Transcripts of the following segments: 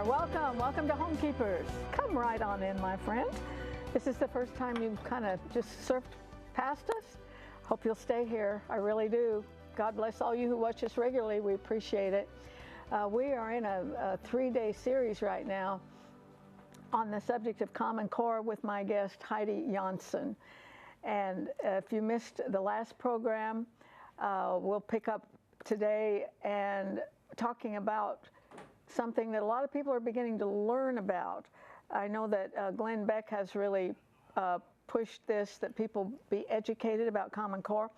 Welcome to Homekeepers. Come right on in, my friend. This is the first time you've kind of just surfed past us. Hope you'll stay here. I really do. God bless all you who watch us regularly. We appreciate it. We are in a 3-day series right now on the subject of Common Core with my guest, Heidi Janshon. And if you missed the last program, we'll pick up today and talking about something that a lot of people are beginning to learn about. I know that Glenn Beck has really pushed this, that people be educated about Common Core.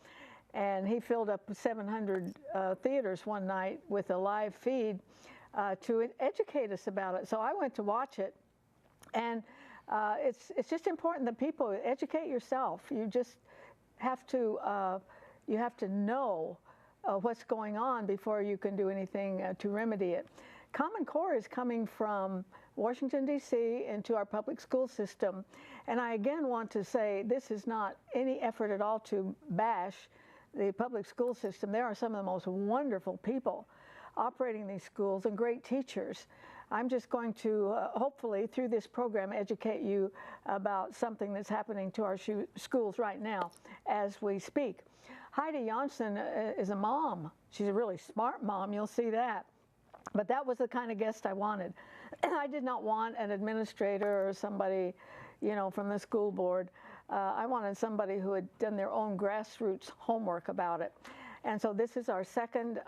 And he filled up 700 theaters one night with a live feed to educate us about it. So I went to watch it. And it's just important that people educate yourself. You just have to know what's going on before you can do anything to remedy it. Common Core is coming from Washington, D.C. into our public school system. And I again want to say this is not any effort at all to bash the public school system. There are some of the most wonderful people operating these schools and great teachers. I'm just going to hopefully through this program educate you about something that's happening to our schools right now as we speak. Heidi Janshon is a mom. She's a really smart mom, you'll see that. But that was the kind of guest I wanted. I did not want an administrator or somebody, you know, from the school board. I wanted somebody who had done their own grassroots homework about it. And so this is our second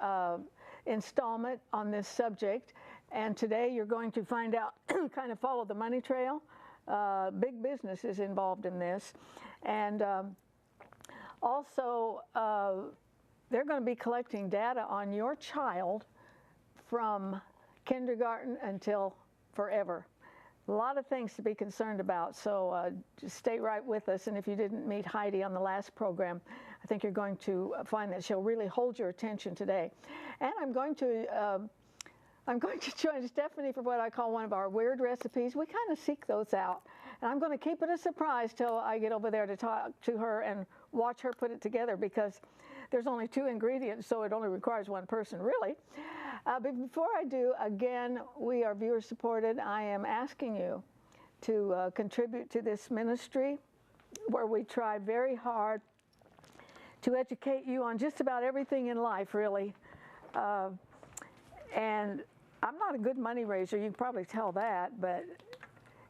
installment on this subject. And today you're going to find out, kind of follow the money trail. Big business is involved in this. And also, they're going to be collecting data on your child from kindergarten until forever. A lot of things to be concerned about, so just stay right with us. And if you didn't meet Heidi on the last program, I think you're going to find that she'll really hold your attention today. And I'm going to join Stephanie for what I call one of our weird recipes. We kind of seek those out. And I'm going to keep it a surprise till I get over there to talk to her and watch her put it together, because there's only 2 ingredients, so it only requires one person, really. But before I do, again, we are viewer supported. I am asking you to contribute to this ministry where we try very hard to educate you on just about everything in life, really. And I'm not a good money raiser, you can probably tell that, but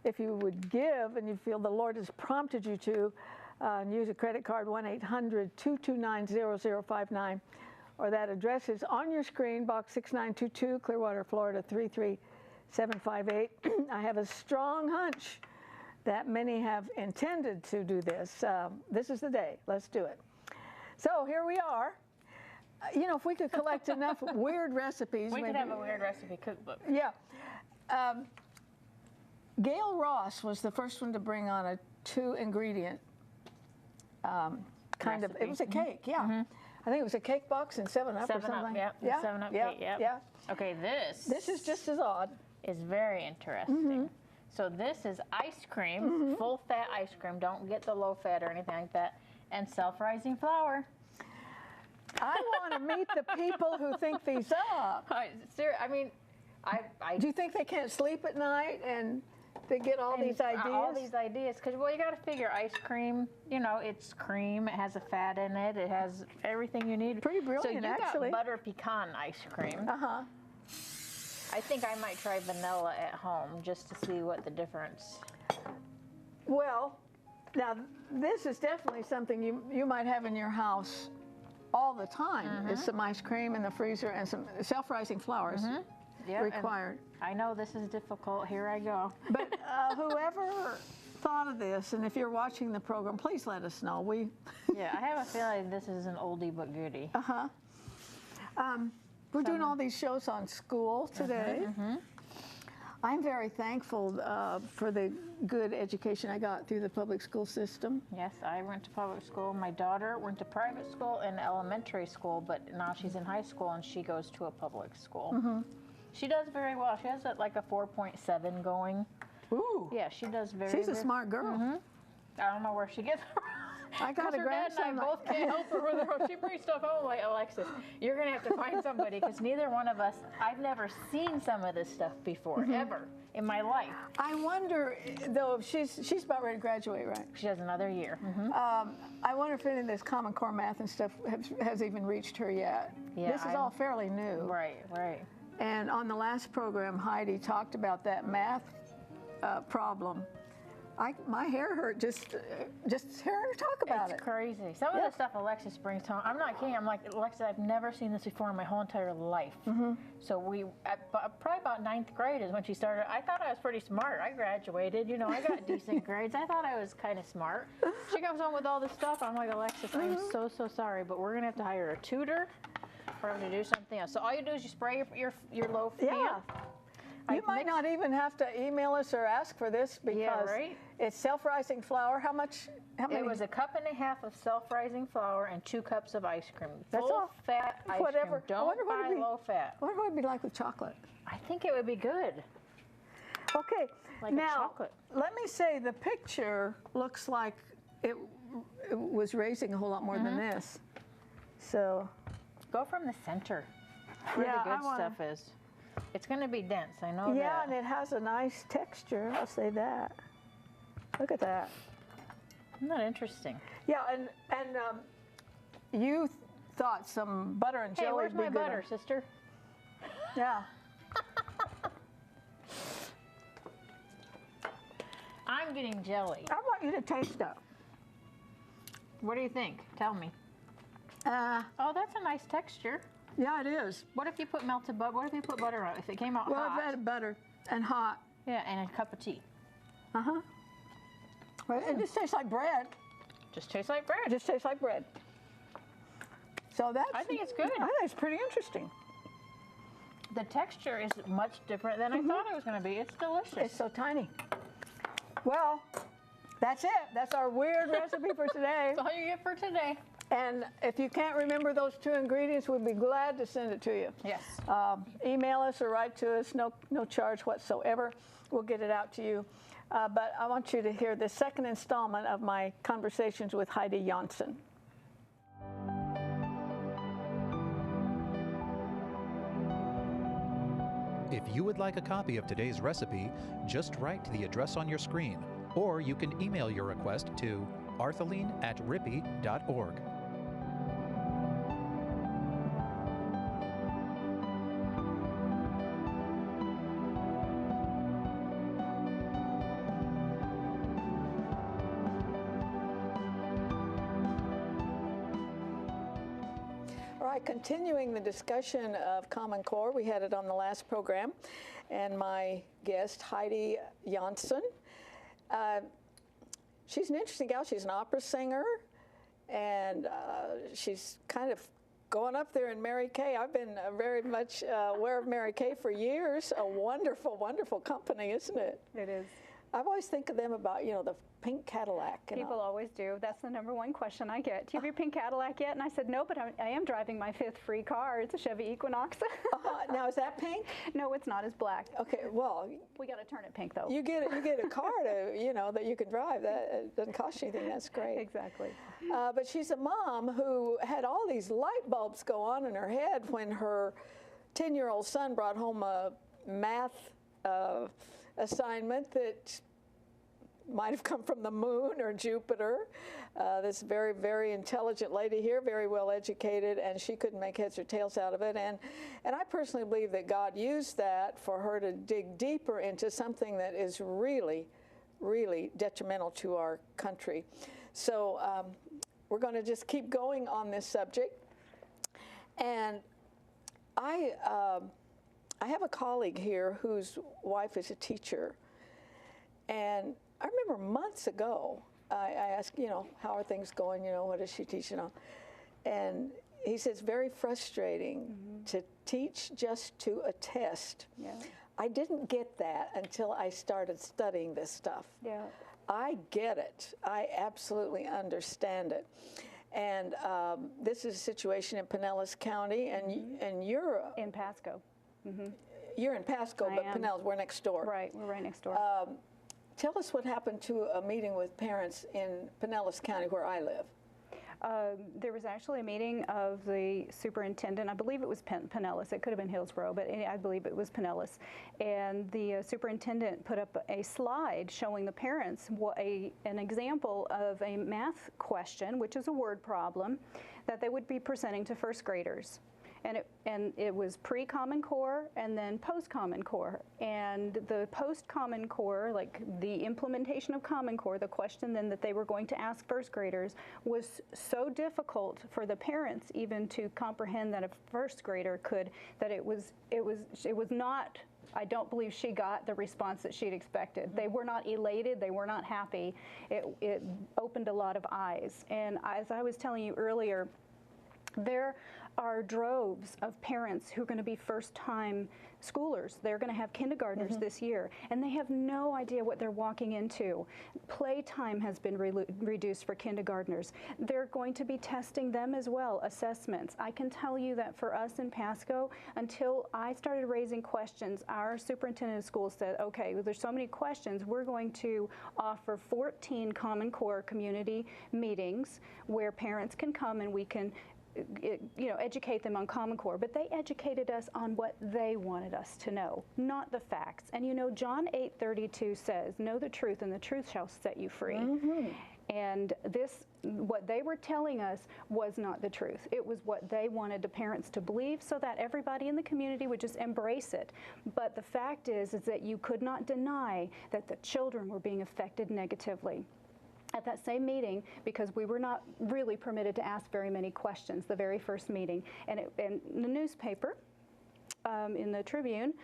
if you would give and you feel the Lord has prompted you to, and use a credit card, 1-800-229-0059, or that address is on your screen, Box 6922, Clearwater, Florida 33758. I have a strong hunch that many have intended to do this. This is the day. Let's do it. So here we are. You know, if we could collect enough weird recipes. We could have a weird recipe cookbook. Yeah. Gail Ross was the first one to bring on a 2-ingredient kind of, it was a cake, yeah. Mm-hmm. I think it was a cake box and 7-Up or something. Yep. Yeah, 7-Up yeah, cake, yep. Yeah. Okay, this is just as odd. Is very interesting. Mm-hmm. So this is ice cream, mm-hmm. full-fat ice cream. Don't get the low-fat or anything like that. And self-rising flour. I want to meet the people who think these up. I mean, do you think they can't sleep at night and they get all these ideas? All these ideas, because, well, you got to figure ice cream, you know, it's cream, it has a fat in it, it has everything you need. Pretty brilliant, actually. So you got butter pecan ice cream. Uh-huh. I think I might try vanilla at home just to see what the difference. Well, now, this is definitely something you might have in your house all the time, mm-hmm. is some ice cream in the freezer and some self-rising flours. Mm-hmm. Yep, required. I know this is difficult. Here I go. But whoever thought of this, and if you're watching the program, please let us know. Yeah, I have a feeling this is an oldie but goodie. Uh-huh. We're doing all these shows on school today. Mm-hmm, mm-hmm. I'm very thankful for the good education I got through the public school system. Yes, I went to public school. My daughter went to private school and elementary school, but now she's in high school and she goes to a public school. Mm-hmm. She does very well. She has like a 4.7 going. Ooh. Yeah, she does very. She's a smart girl. Mm-hmm. I don't know where she gets I got a Her dad grandson. and I both can't help her with her. She brings stuff home like, Alexis, you're going to have to find somebody because neither one of us, I've never seen some of this stuff before, ever in my life. I wonder, though, if she's about ready to graduate, right? She has another year. I wonder if any of this Common Core math and stuff has even reached her yet. Yeah, This is all fairly new. Right, right. And on the last program, Heidi talked about that math problem. My hair hurt just hearing her talk about it. It's crazy. Some of the stuff Alexis brings home, I'm not kidding. I'm like, Alexis, I've never seen this before in my whole entire life. So probably about 9th grade is when she started. I thought I was pretty smart. I graduated, you know, I got decent grades. I thought I was kind of smart. She comes home with all this stuff. I'm like, Alexis, I'm so sorry, but we're going to have to hire a tutor for her to do something else. So all you do is you spray your loaf pan. You might not even have to email us or ask for this because it's self-rising flour. How many? It was 1.5 cups of self-rising flour and 2 cups of ice cream. That's all. Full-fat ice cream. Don't buy low-fat. I wonder what it'd be like with chocolate. I think it would be good. Okay. Like now, a chocolate. let me say the picture looks like it was raising a whole lot more than this. So. Go from the center where the good stuff is. It's going to be dense, I know that. Yeah, and it has a nice texture, I'll say that. Look at that. Isn't that interesting? Yeah, and you thought some butter and jelly would be good. Hey, where's my butter, sister? Yeah. I'm getting jelly. I want you to taste it. What do you think? Tell me. Oh, that's a nice texture. Yeah, it is. What if you put melted butter? What if you put butter on it? If it came out hot? Well, I've added butter and hot. Yeah, and a cup of tea. Well, it just tastes like bread. Just tastes like bread. It just tastes like bread. So that's. I think it's good. I think it's pretty interesting. The texture is much different than I thought it was going to be. It's delicious. It's so tiny. Well, that's it. That's our weird recipe for today. That's all you get for today. And if you can't remember those 2 ingredients, we'd be glad to send it to you. Yes. Email us or write to us, no charge whatsoever. We'll get it out to you. But I want you to hear the second installment of my conversations with Heidi Janshon. If you would like a copy of today's recipe, just write to the address on your screen, or you can email your request to arthelene@rippy.org. Continuing the discussion of Common Core, we had it on the last program, and my guest, Heidi Janshon. She's an interesting gal. She's an opera singer, and she's kind of going up there in Mary Kay. I've been very much aware of Mary Kay for years. A wonderful, wonderful company, isn't it? It is. I've always think of them about, the pink Cadillac. People always do. That's the #1 question I get. Do you have your pink Cadillac yet? And I said, no, but I am driving my 5th free car. It's a Chevy Equinox. Now, is that pink? No, it's not. It's black. Okay, well. We got to turn it pink, though. You get a car that you can drive. That doesn't cost you anything. That's great. Exactly. But she's a mom who had all these light bulbs go on in her head when her 10-year-old son brought home a math assignment that might have come from the moon or Jupiter. This very, very intelligent lady here, very well educated, and she couldn't make heads or tails out of it. And I personally believe that God used that for her to dig deeper into something that is really, really detrimental to our country. So we're going to just keep going on this subject. And I have a colleague here whose wife is a teacher, and I remember months ago, I asked, how are things going? What is she teaching on? And he said it's very frustrating to teach just to a test. Yeah. I didn't get that until I started studying this stuff. Yeah. I get it. I absolutely understand it. And this is a situation in Pinellas County, and you're in Pasco. You're in Pasco, but Pinellas, we're next door. Right, we're right next door. Tell us what happened to a meeting with parents in Pinellas County, where I live. There was actually a meeting of the superintendent. I believe it was Pinellas. It could have been Hillsborough, but I believe it was Pinellas. And the superintendent put up a slide showing the parents an example of a math question, which is a word problem, that they would be presenting to first graders. And it was pre-Common Core and then post-Common Core. And the post-Common Core, like the implementation of Common Core, the question then that they were going to ask first graders was so difficult for the parents even to comprehend that a first grader could, that it was not, I don't believe she got the response that she'd expected. They were not elated, they were not happy. It opened a lot of eyes. And as I was telling you earlier, there are droves of parents who are going to be first-time schoolers. They're going to have kindergartners this year, and they have no idea what they're walking into. Playtime has been reduced for kindergartners. They're going to be testing them as well, assessments. I can tell you that for us in Pasco, until I started raising questions, our superintendent of schools said, okay, well, there's so many questions, we're going to offer 14 Common Core community meetings where parents can come and we can educate them on Common Core, but they educated us on what they wanted us to know, not the facts. And John 8:32 says, know the truth and the truth shall set you free. And what they were telling us was not the truth. It was what they wanted the parents to believe so that everybody in the community would just embrace it. But the fact is that you could not deny that the children were being affected negatively. At that same meeting, because we were not really permitted to ask very many questions, the very first meeting, and in the newspaper, in the Tribune,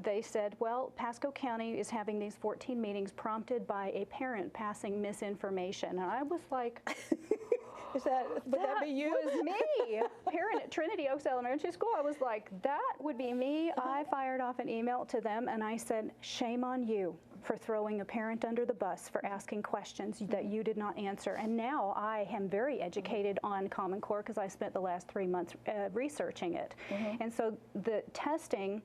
they said, well, Pasco County is having these 14 meetings prompted by a parent passing misinformation. And I was like, would that be you? That was me, parent at Trinity Oaks Elementary School. I was like, that would be me. I fired off an email to them and I said, shame on you for throwing a parent under the bus for asking questions that you did not answer. And now I am very educated on Common Core because I spent the last 3 months researching it. And so the testing,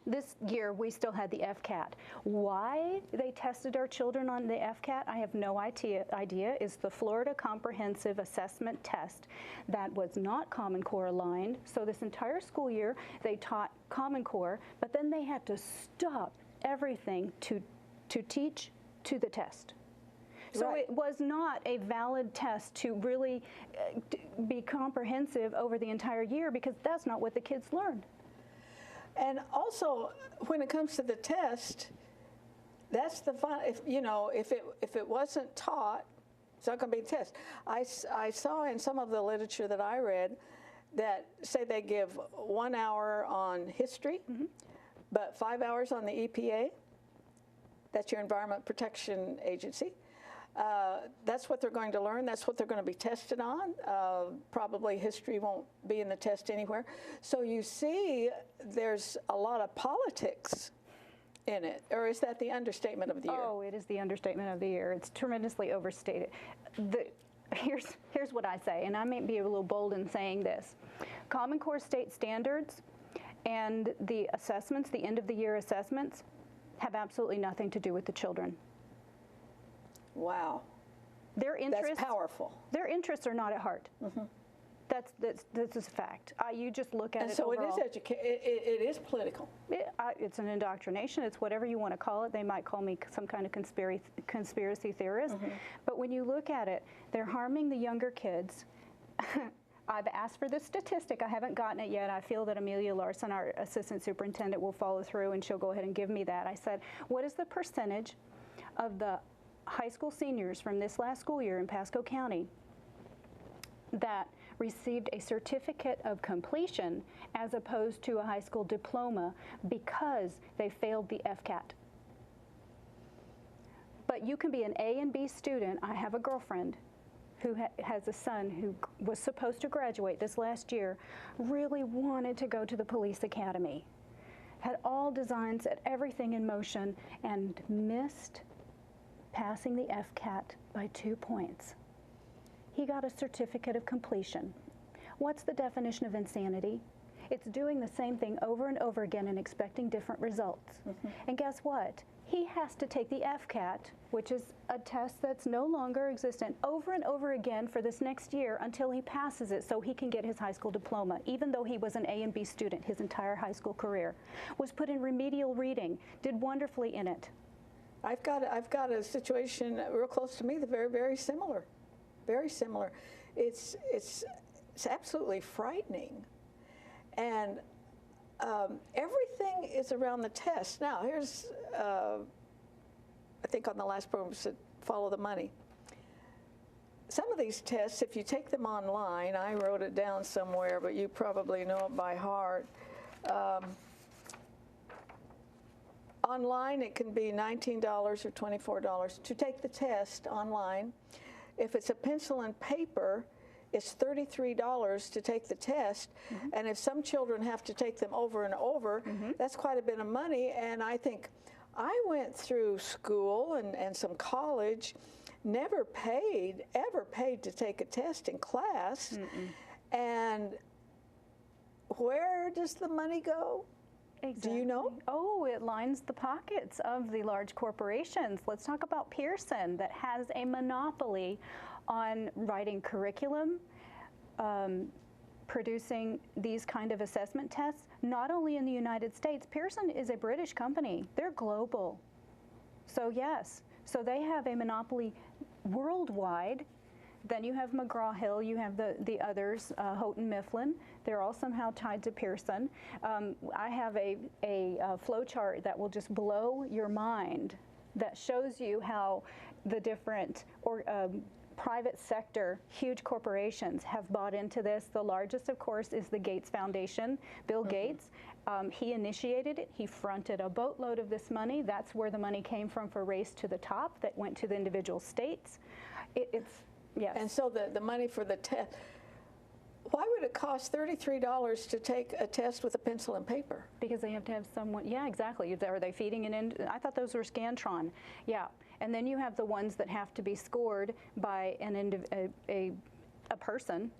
this year we still had the FCAT. Why they tested our children on the FCAT, I have no idea. Is the Florida Comprehensive Assessment Test that was not Common Core aligned. So this entire school year they taught Common Core, but then they had to stop everything to teach to the test. So it was not a valid test to really be comprehensive over the entire year because that's not what the kids learned. And also, when it comes to the test, that's the fun. If it wasn't taught, it's not going to be a test. I saw in some of the literature that I read that say they give 1 hour on history, but 5 hours on the EPA. That's your Environment Protection Agency. That's what they're going to learn. That's what they're going to be tested on. Probably history won't be in the test anywhere. So you see there's a lot of politics in it. Or is that the understatement of the year? Oh, it is the understatement of the year. It's tremendously overstated. Here's what I say, and I may be a little bold in saying this. Common Core state standards and the assessments, the end of the year assessments, have absolutely nothing to do with the children. Wow. Their interests, that's powerful. Their interests are not at heart. That's a fact. You just look at it so overall. it is political. It's an indoctrination. It's whatever you want to call it. They might call me some kind of conspiracy theorist. But when you look at it, they're harming the younger kids. I've asked for this statistic. I haven't gotten it yet. I feel that Amelia Larson, our assistant superintendent, will follow through and she'll go ahead and give me that. I said, what is the percentage of the high school seniors from this last school year in Pasco County that received a certificate of completion as opposed to a high school diploma because they failed the FCAT? But you can be an A and B student. I have a girlfriend who has a son who was supposed to graduate this last year, really wanted to go to the police academy, had all designs, set everything in motion, and missed passing the FCAT by 2 points. He got a certificate of completion. What's the definition of insanity? It's doing the same thing over and over again and expecting different results. And guess what? He has to take the FCAT, which is a test that's no longer existent, over and over again for this next year until he passes it so he can get his high school diploma, even though he was an A and B student his entire high school career. Was put in remedial reading, did wonderfully in it. I've got a situation real close to me that's very, very similar. Very similar. It's absolutely frightening. And everything is around the test. Now, here's, I think on the last program, it said follow the money. Some of these tests, if you take them online, I wrote it down somewhere, but you probably know it by heart. Online, it can be $19 or $24 to take the test online. If it's a pencil and paper, it's $33 to take the test. And if some children have to take them over and over, that's quite a bit of money. And I think I went through school and some college, never ever paid to take a test in class. And where does the money go? Exactly. Do you know? Oh, it lines the pockets of the large corporations. Let's talk about Pearson, that has a monopoly on writing curriculum, producing these kind of assessment tests, not only in the United States. Pearson is a British company. They're global. So yes, so they have a monopoly worldwide. Then you have McGraw-Hill, you have the others, Houghton Mifflin. They're all somehow tied to Pearson. I have a flow chart that will just blow your mind that shows you how the different private sector, huge corporations have bought into this. The largest, of course, is the Gates Foundation. Bill Gates, he initiated it. He fronted a boatload of this money. That's where the money came from for Race to the Top that went to the individual states. Yes. And so the money for the test, why would it cost $33 to take a test with a pencil and paper? Because they have to have someone, yeah, exactly. Are they feeding it in? I thought those were Scantron. Yeah. And then you have the ones that have to be scored by a person.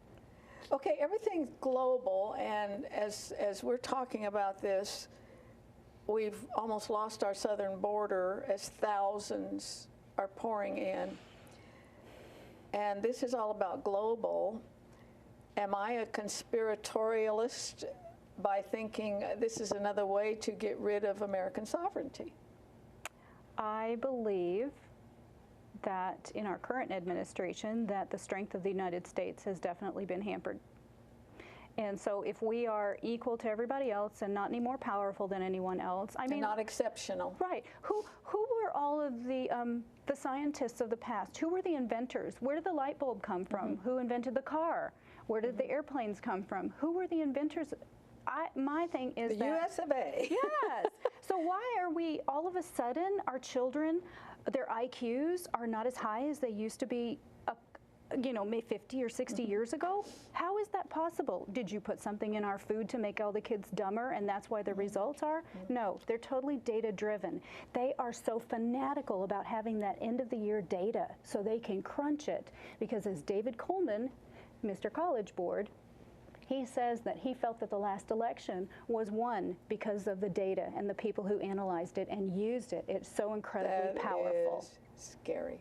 Okay, everything's global, and as we're talking about this, we've almost lost our southern border as thousands are pouring in. And this is all about global. Am I a conspiratorialist by thinking this is another way to get rid of American sovereignty? I believe that in our current administration that the strength of the United States has definitely been hampered. And so if we are equal to everybody else and not any more powerful than anyone else, I mean, and not exceptional. Right. Who were all of the scientists of the past? Who were the inventors? Where did the light bulb come from? Who invented the car? Where did the airplanes come from? Who were the inventors? My thing is the US of A. Yes. So why are we all of a sudden, our children, their IQs are not as high as they used to be, maybe 50 or 60 years ago? How is that possible? Did you put something in our food to make all the kids dumber and that's why the results are? No, they're totally data driven. They are so fanatical about having that end of the year data so they can crunch it, because as David Coleman, Mr. College Board, he says that he felt that the last election was won because of the data and the people who analyzed it and used it. It's so incredibly powerful. That is scary.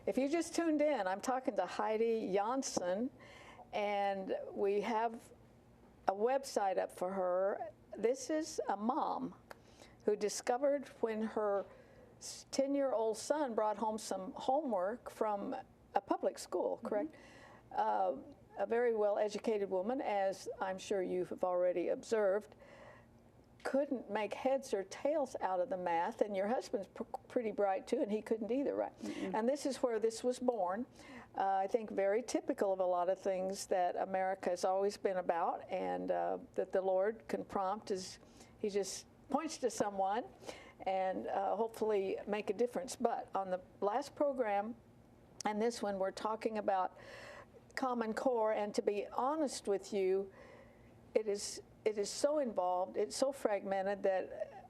If you just tuned in, I'm talking to Heidi Janshon, and we have a website up for her. This is a mom who discovered when her 10-year-old son brought home some homework from a public school, correct? A very well-educated woman, as I'm sure you have already observed, couldn't make heads or tails out of the math, and your husband's pretty bright too, and he couldn't either, right? And this is where this was born. I think very typical of a lot of things that America has always been about, and that the Lord can prompt as he just points to someone and hopefully make a difference. But on the last program and this one, we're talking about Common Core, and to be honest with you, it is so involved, it's so fragmented that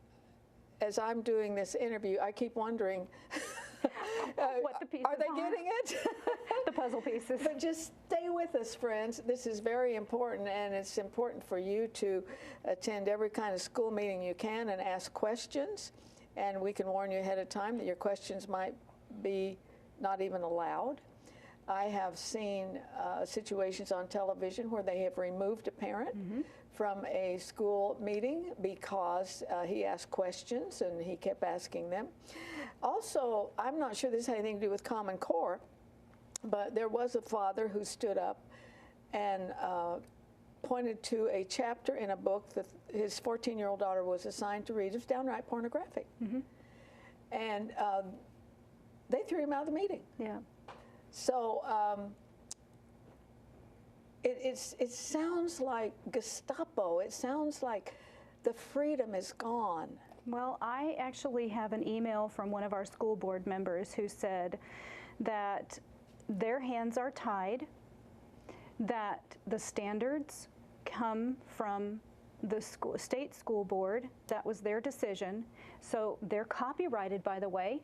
as I'm doing this interview, I keep wondering what the pieces are. They getting it? The puzzle pieces. But just stay with us, friends. This is very important, and it's important for you to attend every kind of school meeting you can and ask questions. And we can warn you ahead of time that your questions might be not even allowed. I have seen situations on television where they have removed a parent from a school meeting because he asked questions and he kept asking them. Also, I'm not sure this had anything to do with Common Core, but there was a father who stood up and pointed to a chapter in a book that his 14-year-old daughter was assigned to read. It was downright pornographic. And they threw him out of the meeting. Yeah. So it sounds like Gestapo. It sounds like the freedom is gone. Well, I actually have an email from one of our school board members who said that their hands are tied, that the standards come from the state school board. That was their decision. So they're copyrighted, by the way,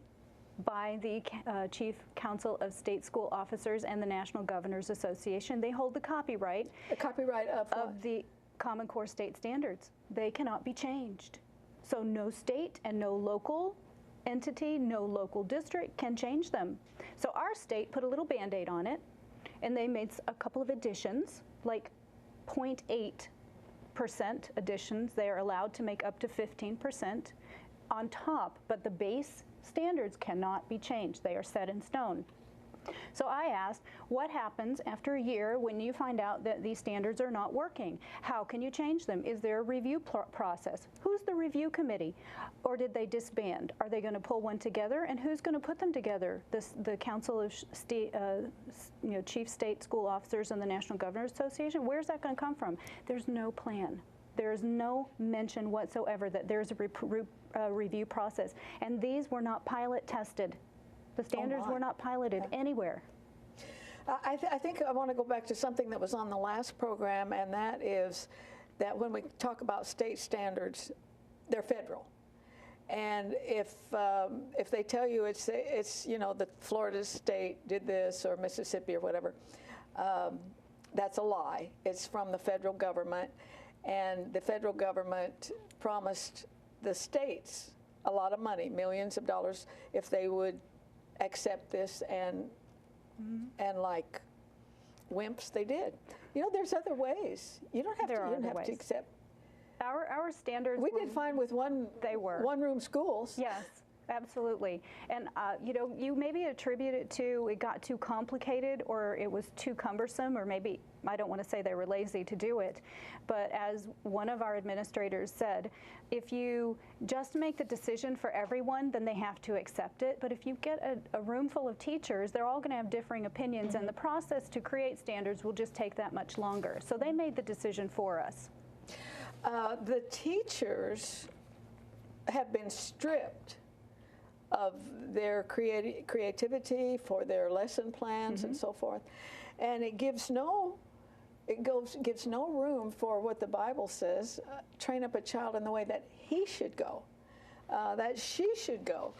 by the Chief Council of State School Officers and the National Governors Association. They hold the copyright. The copyright of what? Of the Common Core state standards. They cannot be changed. So no state and no local entity, no local district can change them. So our state put a little Band-Aid on it, and they made a couple of additions, like 0.8% additions. They are allowed to make up to 15% on top, but the base standards cannot be changed. They are set in stone. So I asked, what happens after a year when you find out that these standards are not working? How can you change them? Is there a review process? Who's the review committee? Or did they disband? Are they going to pull one together? And who's going to put them together? The Council of Chief State School Officers and the National Governors Association? Where's that going to come from? There's no plan. There's no mention whatsoever that there's a review process. And these were not pilot tested. The standards were not piloted anywhere. I think I want to go back to something that was on the last program, and that is that when we talk about state standards, they're federal. And if they tell you it's the Florida state did this or Mississippi or whatever, that's a lie. It's from the federal government, and the federal government promised the states a lot of money, millions of dollars, if they would accept this, and like wimps, they did. There's other ways. You don't have to accept. Our standards. We did fine with one-room schools. Yes, absolutely. And you maybe attribute it to it got too complicated, or it was too cumbersome, or maybe I don't want to say they were lazy to do it, but as one of our administrators said, if you just make the decision for everyone, then they have to accept it. But if you get a room full of teachers, they're all going to have differing opinions, and the process to create standards will just take that much longer. So they made the decision for us. The teachers have been stripped of their creativity for their lesson plans and so forth, and it gives no room for what the Bible says: train up a child in the way that he should go, that she should go.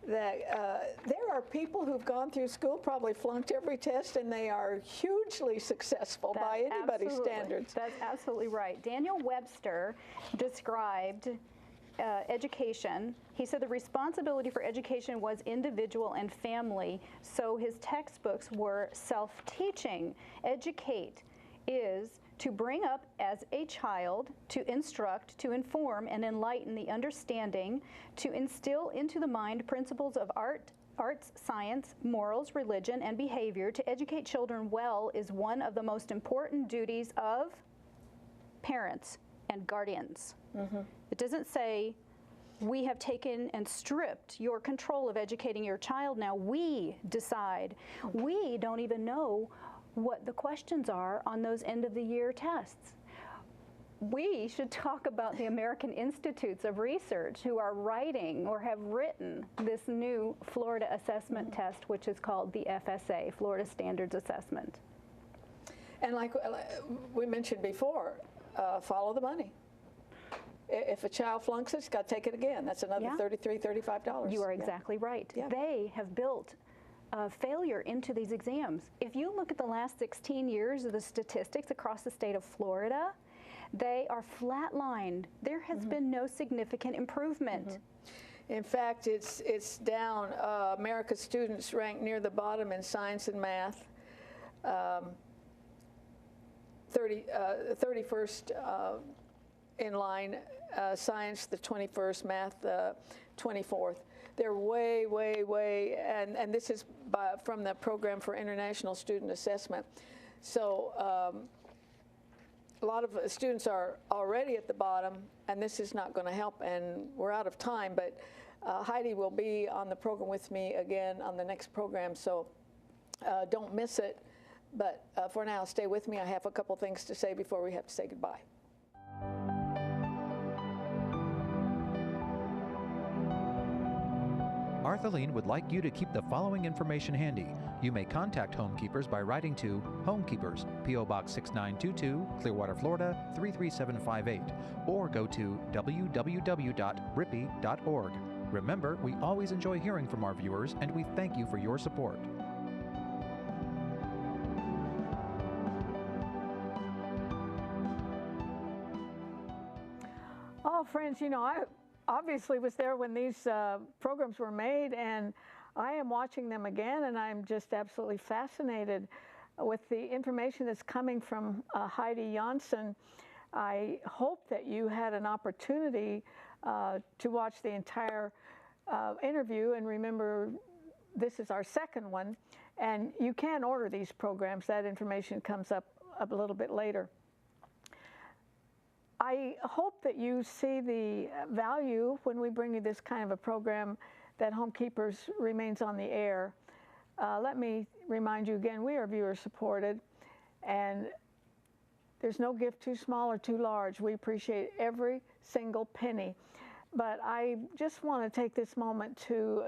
That there are people who've gone through school, probably flunked every test, and they are hugely successful by anybody's standards. That's absolutely right. Daniel Webster described education. He said the responsibility for education was individual and family, so his textbooks were self-teaching. Educate is to bring up as a child, to instruct, to inform, and enlighten the understanding, to instill into the mind principles of arts, science, morals, religion, and behavior. To educate children well is one of the most important duties of parents and guardians. It doesn't say, we have taken and stripped your control of educating your child. Now we decide. We don't even know what the questions are on those end-of-the-year tests. We should talk about the American Institutes of Research, who are writing or have written this new Florida assessment test, which is called the FSA, Florida Standards Assessment. And like we mentioned before, follow the money. If a child flunks it, it's got to take it again. That's another Yeah. $33, $35. You are Yeah. exactly right. Yeah. They have built failure into these exams. If you look at the last 16 years of the statistics across the state of Florida, they are flatlined. There has been no significant improvement. In fact, it's down. America's students rank near the bottom in science and math. 31st in line, science the 21st, math the 24th. They're way, way, way, and this is from the Program for International Student Assessment. So a lot of students are already at the bottom, and this is not going to help, and we're out of time, but Heidi will be on the program with me again on the next program, so don't miss it. But for now, stay with me. I have a couple things to say before we have to say goodbye. Arthelene would like you to keep the following information handy. You may contact Homekeepers by writing to Homekeepers, P.O. Box 6922, Clearwater, Florida 33758, or go to www.rippy.org. Remember, we always enjoy hearing from our viewers, and we thank you for your support. Oh, friends, you know, I obviously was there when these programs were made, and I am watching them again, and I'm just absolutely fascinated with the information that's coming from Heidi Janshon. I hope that you had an opportunity to watch the entire interview, and remember, this is our second one, and you can order these programs. That information comes up a little bit later. I hope that you see the value when we bring you this kind of a program, that Homekeepers remains on the air. Let me remind you again, we are viewer supported, and there's no gift too small or too large. We appreciate every single penny. But I just want to take this moment to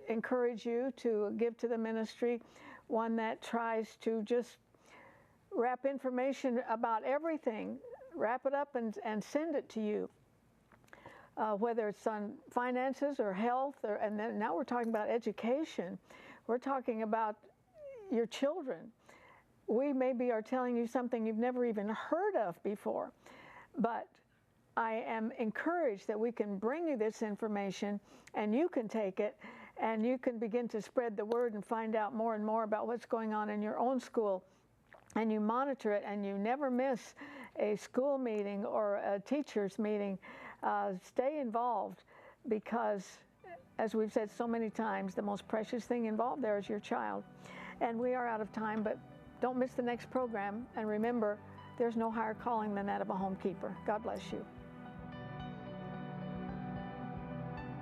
encourage you to give to the ministry, one that tries to just wrap information about everything, wrap it up and send it to you, whether it's on finances or health, and then now we're talking about education. We're talking about your children. We maybe are telling you something you've never even heard of before, but I am encouraged that we can bring you this information, and you can take it and you can begin to spread the word and find out more and more about what's going on in your own school, and you monitor it, and you never miss a school meeting or a teacher's meeting. Stay involved, because as we've said so many times, the most precious thing involved there is your child. And we are out of time, but don't miss the next program, and remember, there's no higher calling than that of a homekeeper. God bless you.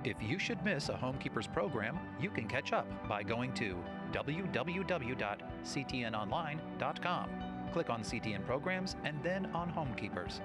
If you should miss a Homekeepers program, you can catch up by going to www.ctnonline.com. Click on CTN Programs and then on Homekeepers.